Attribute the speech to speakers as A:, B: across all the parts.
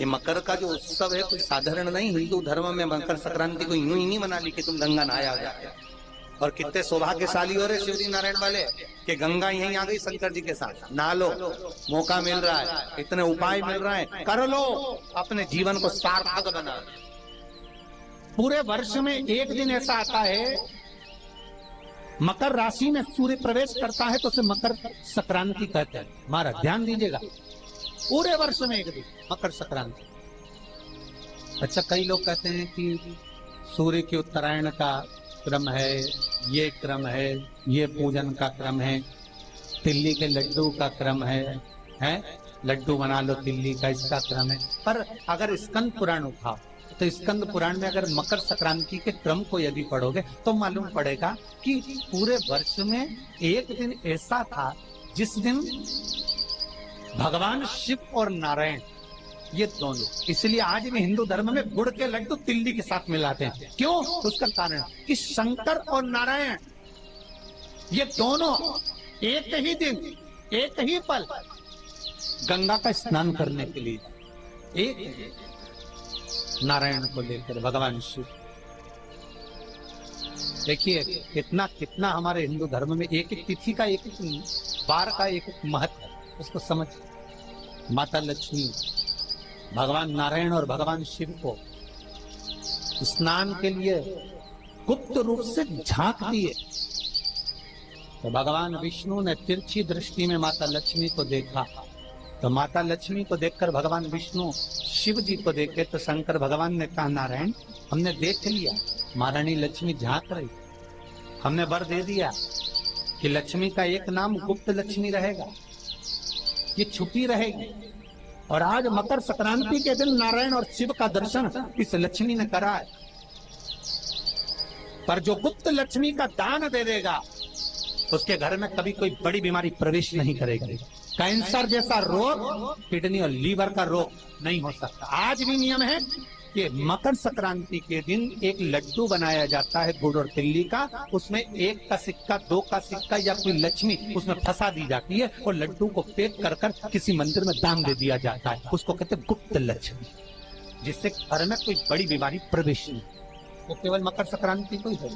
A: ये मकर का जो उत्सव है कोई साधारण नहीं। हिंदू धर्म में मकर संक्रांति को यूं ही नहीं मना ली कि तुम गंगा नहाया जाए। और कितने सौभाग्यशाली हो रहे शिवजी नारायण वाले कि गंगा यहीं आ गई शंकर जी के साथ। नहा लो, मौका मिल रहा है, इतने उपाय मिल रहे हैं, कर लो, अपने जीवन को सार्थक बना।
B: पूरे वर्ष में एक दिन ऐसा आता है, मकर राशि में सूर्य प्रवेश करता है तो उसे मकर संक्रांति कहते हैं। महाराज ध्यान दीजिएगा, पूरे वर्ष में एक दिन मकर संक्रांति। अच्छा, कई लोग कहते हैं कि सूर्य के उत्तरायण का क्रम है, ये क्रम है, ये पूजन का क्रम है, तिल्ली के लड्डू का क्रम है, लड्डू बना लो तिल्ली का, इसका क्रम है। पर अगर स्कंद पुराण उठाओ तो स्कंद पुराण में अगर मकर संक्रांति के क्रम को यदि पढ़ोगे तो मालूम पड़ेगा कि पूरे वर्ष में एक दिन ऐसा था जिस दिन भगवान शिव और नारायण ये दोनों, इसलिए आज भी हिंदू धर्म में गुड़ के लड्डू तिल्ली के साथ मिलाते हैं। क्यों? उसका कारण कि शंकर और नारायण ये दोनों एक ही दिन, एक ही पल गंगा का स्नान करने के लिए, एक नारायण को लेकर भगवान शिव। देखिए कितना कितना हमारे हिंदू धर्म में एक एक तिथि का, एक एक बार का एक एक महत्व है, उसको समझ। माता लक्ष्मी, भगवान नारायण और भगवान शिव को स्नान के लिए गुप्त रूप से झांक दिए तो भगवान विष्णु ने तिरछी दृष्टि में माता लक्ष्मी को देखा। तो माता लक्ष्मी को देखकर भगवान विष्णु शिव जी को देखे तो शंकर भगवान ने कहा, नारायण हमने देख लिया, महारानी लक्ष्मी झांक रही, हमने वर दे दिया कि लक्ष्मी का एक नाम गुप्त लक्ष्मी रहेगा, ये छुपी रहेगी। और आज मकर संक्रांति के दिन नारायण और शिव का दर्शन इस लक्ष्मी ने करा है। पर जो गुप्त लक्ष्मी का दान दे देगा उसके घर में कभी कोई बड़ी बीमारी प्रवेश नहीं करेगी। कैंसर जैसा रोग, किडनी और लीवर का रोग नहीं हो सकता। आज भी नियम है कि मकर संक्रांति के दिन एक लड्डू बनाया जाता है गुड़ और तिल्ली का, उसमें 1 का सिक्का, 2 का सिक्का या कोई लक्ष्मी उसमें फंसा दी जाती है और लड्डू को पैक कर कर किसी मंदिर में दान दे दिया जाता है। उसको कहते हैं गुप्त लक्ष्मी, जिससे घर में कोई बड़ी बीमारी प्रवेश नहीं, वो केवल मकर संक्रांति को ही है।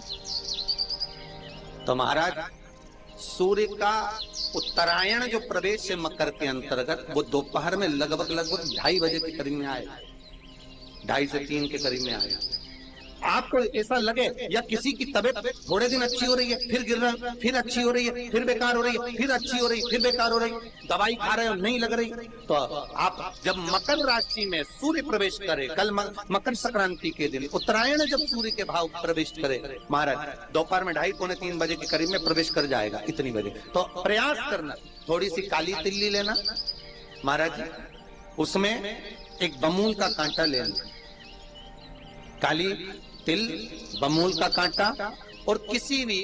A: तो महाराज सूर्य का उत्तरायण जो प्रवेश है मकर के अंतर्गत, वो दोपहर में लगभग 2:30 बजे के करीब में आए, 2:30 से 3 के करीब में आए। आपको ऐसा लगे या किसी की तबीयत थोड़े दिन अच्छी हो रही है, फिर गिर रहा है, फिर अच्छी हो रही है, फिर बेकार हो रही है, फिर अच्छी हो रही है, फिर बेकार हो रही है, दवाई खा रहे हो नहीं लग रही, तो आप जब मकर राशि में सूर्य प्रवेश करे, कल मकर संक्रांति के दिन उत्तरायण जब सूर्य के भाव प्रवेश करे महाराज, दोपहर में 2:30 पौने 3 बजे के करीब में प्रवेश कर जाएगा, इतनी बजे। तो प्रयास करना, थोड़ी सी काली तिल्ली लेना महाराज, उसमें एक बमूल का कांटा लेना, काली तिल, बमूल का कांटा और किसी भी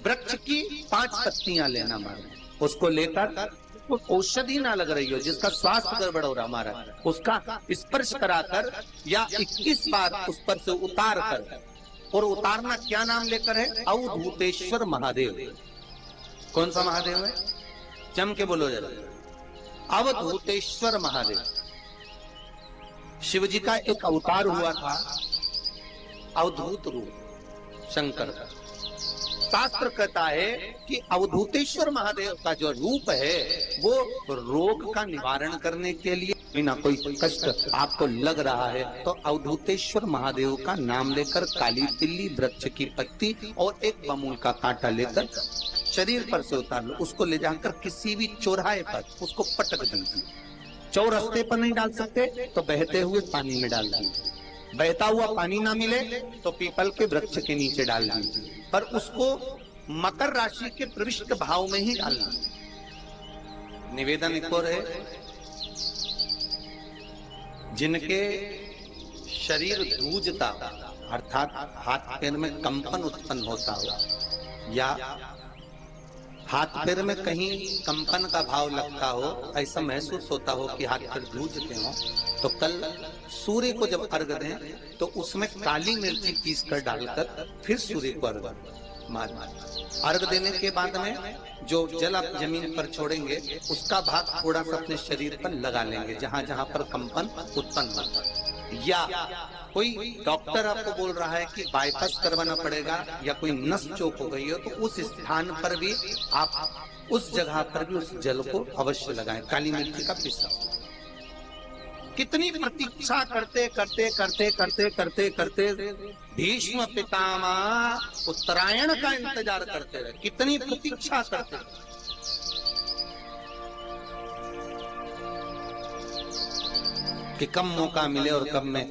A: वृक्ष की 5 पत्तियां लेना महाराज। उसको लेकर औषधि ना लग रही हो, जिसका स्वास्थ्य गड़बड़ हो रहा महाराज, उसका स्पर्श कराकर या 21 बार उस पर से उतार कर, और उतारना क्या नाम लेकर है? अवधूतेश्वर महादेव। कौन सा महादेव है? जम के बोलो जरा, अवधूतेश्वर महादेव। शिव जी का एक अवतार हुआ था, अवधूत रूप शंकर का। शास्त्र कहता है कि अवधूतेश्वर महादेव का जो रूप है वो रोग का निवारण करने के लिए, बिना कोई कष्ट आपको लग रहा है तो अवधूतेश्वर महादेव का नाम लेकर काली तिल्ली, वृक्ष की पत्ती और एक बमूल का कांटा लेकर शरीर पर से उतार लो। उसको ले जाकर किसी भी चौराहे पर उसको पटक दीजिए। चौरस्ते पर नहीं डाल सकते तो बहते हुए पानी में डाल दीजिए, बहता हुआ पानी ना मिले तो पीपल के वृक्ष के नीचे डाल दीजिए, पर उसको मकर राशि के प्रविष्ट भाव में ही डालना। निवेदन एक और है, जिनके शरीर धूजता अर्थात हाथ पैर में कंपन उत्पन्न होता हो या हाथ पैर में कहीं कंपन का भाव लगता हो, ऐसा महसूस होता हो कि हाथ पैर धूजते हो, तो कल सूर्य को जब अर्घ दें तो उसमें काली मिर्ची पीस कर डालकर फिर सूर्य को अर्घ। महाराज अर्घ देने के बाद में जो जल आप जमीन पर छोड़ेंगे उसका भाग थोड़ा सा अपने शरीर पर लगा लेंगे जहां जहां पर कंपन उत्पन्न होता है। या कोई डॉक्टर आपको बोल रहा है कि बाईपास करवाना पड़ेगा या कोई नस चोक हो गई हो तो उस स्थान पर भी आप उस जगह पर भी उस जल को अवश्य लगाएं, काली मिट्टी का पिसा। कितनी प्रतीक्षा करते करते करते करते करते करते भीष्म पितामह उत्तरायण का इंतजार करते रहे, कितनी प्रतीक्षा करते रहे। कि कब मौका मिले और कब में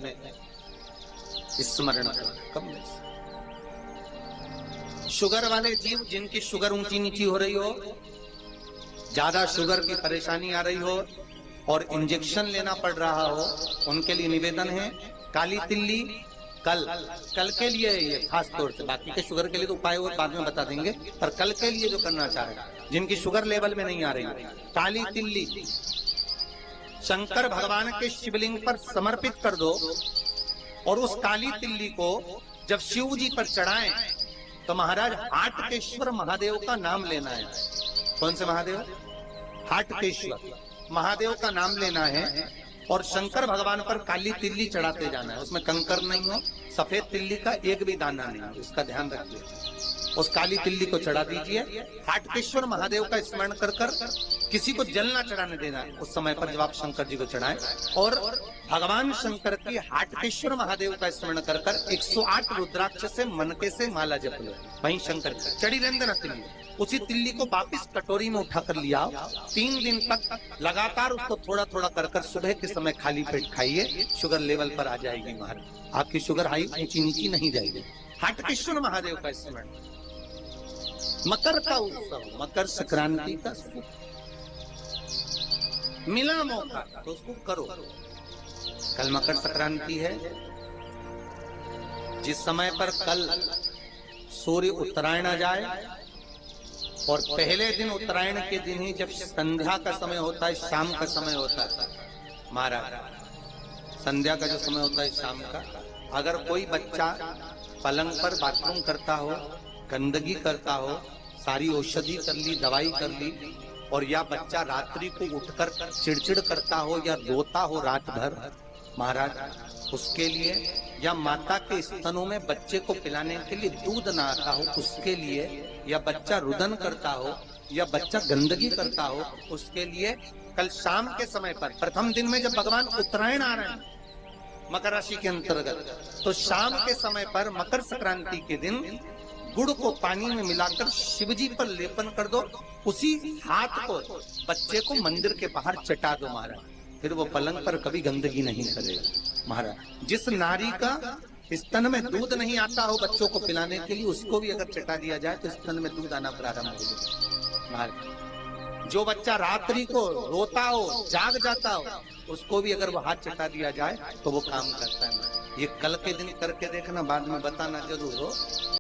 A: स्मरण कब में। शुगर वाले जीव जिनकी शुगर ऊंची नीची हो रही हो, ज्यादा शुगर की परेशानी आ रही हो और इंजेक्शन लेना पड़ रहा हो, उनके लिए निवेदन है काली तिल्ली कल के लिए ये खास तौर से, बाकी के शुगर के लिए तो उपाय वो बाद में बता देंगे, पर कल के लिए जो करना चाह रहे हैं जिनकी शुगर लेवल में नहीं आ रही, काली तिल्ली शंकर भगवान के शिवलिंग पर समर्पित कर दो और उस काली तिल्ली को जब शिव जी पर चढ़ाएं तो महाराज हाटकेश्वर महादेव का नाम लेना है। कौन से महादेव? हाटकेश्वर महादेव का नाम लेना है और शंकर भगवान पर काली तिल्ली चढ़ाते जाना है। उसमें कंकर नहीं हो, सफेद तिल्ली का एक भी दाना नहीं हो, इसका ध्यान रखिए। उस काली तिल्ली को चढ़ा दीजिए। हाटकेश्वर महादेव का स्मरण कर कर किसी को जल ना चढ़ाने देना उस समय पर जब आप शंकर जी को चढ़ाएं, और भगवान शंकर की हाटकेश्वर महादेव का स्मरण कर कर 108 रुद्राक्ष से मनके से माला जप लो। वहीं शंकर चढ़ी रहने देना तिल्ली, उसी तिल्ली को वापिस कटोरी में उठा कर लिया। 3 दिन तक लगातार उसको थोड़ा थोड़ा कर कर सुबह के समय खाली पेट खाइए, शुगर लेवल पर आ जाएगी महाराज, आपकी शुगर हाई ऊंची नीची नहीं जाएगी। हाटकेश्वर महादेव का स्मरण। मकर का उत्सव, मकर संक्रांति का मिला मौका तो उसको करो। कल मकर संक्रांति है, जिस समय पर कल सूर्य उत्तरायण आ जाए और पहले दिन उत्तरायण के दिन ही जब संध्या का समय होता है, शाम का समय होता है महाराज, संध्या का जो समय होता है शाम का, अगर कोई बच्चा पलंग पर बाथरूम करता हो, गंदगी करता हो, सारी औषधि कर ली, दवाई कर ली, और या बच्चा रात्रि को उठकर चिड़चिड़ करता हो या रोता हो रात भर महाराज, उसके लिए, या माता के स्तनों में बच्चे को पिलाने के लिए दूध ना आता हो उसके लिए, या बच्चा रुदन करता हो या बच्चा गंदगी करता हो उसके लिए, कल शाम के समय पर प्रथम दिन में जब भगवान उत्तरायण आ रहे हैं मकर राशि के अंतर्गत, तो शाम के समय पर मकर संक्रांति के दिन गुड़ को पानी में मिलाकर शिवजी पर लेपन कर दो, उसी हाथ को बच्चे को मंदिर के बाहर चटा दो महाराज, फिर वो पलंग पर कभी गंदगी नहीं करेगा महाराज। जिस नारी का स्तन में दूध नहीं आता हो बच्चों को पिलाने के लिए, उसको भी अगर चटा दिया जाए तो स्तन में दूध आना प्रारंभ हो जाए महाराज। जो बच्चा रात्रि को रोता हो, जाग जाता हो, उसको भी अगर वो हाथ चटा दिया जाए तो वो काम करता है। ये कल के दिन करके देखना, बाद में बताना जरूर हो।